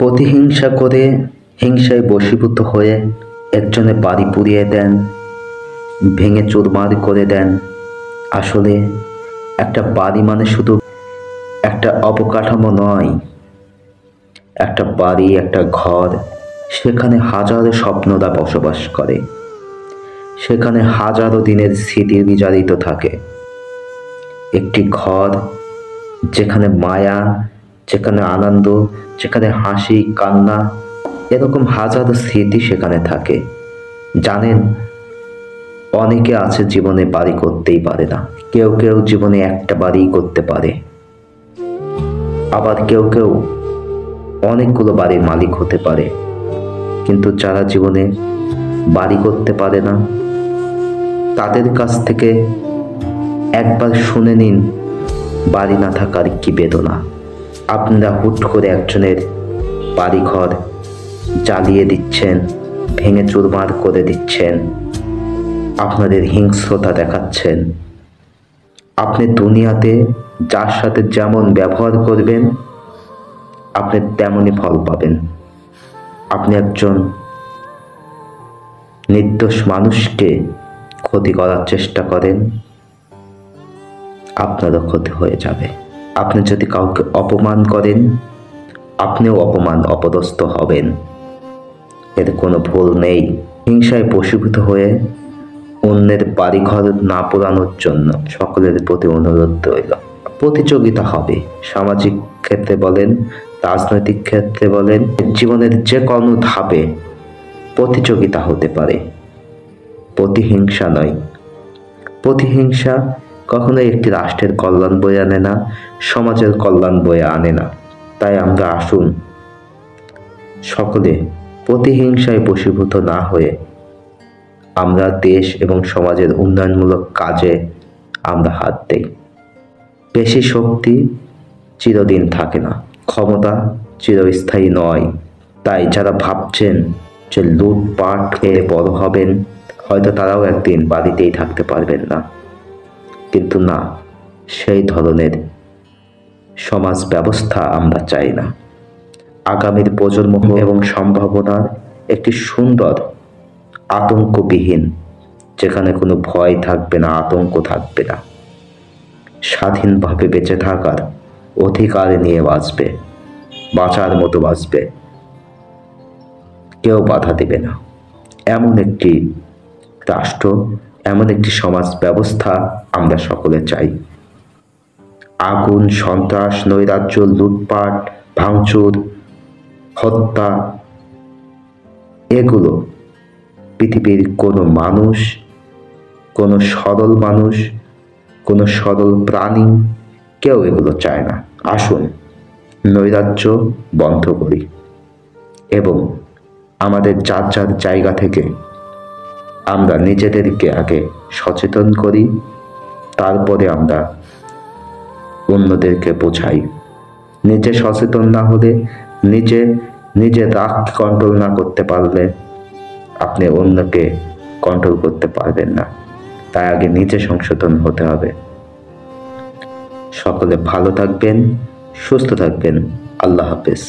প্রতিহিংসা করে হিংসায় বশীভূত হয়ে একজনের বাড়ি পুড়িয়ে দেন, ভেঙে চুরমার করে দেন। আসলে একটা বাড়ি মানে শুধু একটা অবকাঠামো নয়, একটা বাড়ি, একটা ঘর, সেখানে হাজারো স্বপ্নরা বসবাস করে, সেখানে হাজারো দিনের স্মৃতি বিজড়িত থাকে। একটি ঘর যেখানে মায়া, যেখানে আনন্দ, যেখানে হাসি কান্না, এরকম হাজারো স্মৃতি সেখানে থাকে। জানেন, অনেকে আছে জীবনে বাড়ি করতেই পারে না। কেউ কেউ জীবনে একটা বাড়ি করতে পারে, আবার কেউ কেউ অনেকগুলো বাড়ির মালিক হতে পারে। কিন্তু যারা জীবনে বাড়ি করতে পারে না, তাদের কাছ থেকে একবার শুনে নিন বাড়ি না থাকার কি বেদনা। আপনারা হুট করে একজনের বাড়িঘর জ্বালিয়ে দিচ্ছেন, ভেঙে চুরমার করে দিচ্ছেন, আপনাদের হিংস্রতা দেখাচ্ছেন। আপনি দুনিয়াতে যার সাথে যেমন ব্যবহার করবেন, আপনি তেমনই ফল পাবেন। আপনি একজন নির্দোষ মানুষকে ক্ষতি করার চেষ্টা করেন, আপনারও ক্ষতি হয়ে যাবে। আপনি যদি কাউকে অপমান করেন, আপনিও অপদস্থ হবেন। এর কোনো ভুল নেই। হিংসায় বশীভূত হয়ে অন্যের বাড়িঘর না পোড়ানোর জন্য সকলের প্রতি অনুরোধ রইল। প্রতিযোগিতা হবে, সামাজিক ক্ষেত্রে বলেন, রাজনৈতিক ক্ষেত্রে বলেন, জীবনের যে কোনো ধাপে প্রতিযোগিতা হতে পারে, প্রতিহিংসা নয়। প্রতিহিংসা কখনোই একটি রাষ্ট্রের কল্যাণ বয়ে আনে না, সমাজের কল্যাণ বয়ে আনে না। তাই আমরা আসুন সকলে প্রতিহিংসায় বশীভূত না হয়ে আমরা দেশ এবং সমাজের উন্নয়নমূলক কাজে আমরা হাত দেই। বেশি শক্তি চিরদিন থাকে না, ক্ষমতা চিরস্থায়ী নয়। তাই যারা ভাবছেন যে লুটপাট খেয়ে বড় হবেন, হয়তো তারাও একদিন বাড়িতেই থাকতে পারবেন না। কিন্তু না, সেই ধরনের সমাজ ব্যবস্থা আমরা চাই না। আগামীর প্রজন্ম এবং সম্ভাবনার একটি সুন্দর আতঙ্কবিহীন, যেখানে কোনো ভয় থাকবে না, আতঙ্ক থাকবে না, স্বাধীনভাবে বেঁচে থাকার অধিকার নিয়ে বাঁচবে, বাঁচার মতো বাঁচবে, কেউ বাধা দেবে না। এমন একটি রাষ্ট্র, এমন একটি সমাজ ব্যবস্থা আমরা সকলে চাই। আগুন, সন্ত্রাস, নৈরাজ্য, লুটপাট, ভাঙচুর, হত্যা, এগুলো পৃথিবীর কোনো মানুষ, কোনো সরল মানুষ, কোনো সরল প্রাণী, কেউ এগুলো চায় না। আসুন নৈরাজ্য বন্ধ করি এবং আমাদের যার যার জায়গা থেকে আমরা নিজেদেরকে আগে সচেতন করি, তারপরে আমরা অন্যদেরকে বোঝাই। নিজে সচেতন না হলে, নিজে রাগ কন্ট্রোল না করতে পারলে আপনি অন্যকে কন্ট্রোল করতে পারবেন না। তাই আগে নিজে সংশোধন হতে হবে। সকলে ভালো থাকবেন, সুস্থ থাকবেন। আল্লাহ হাফেজ।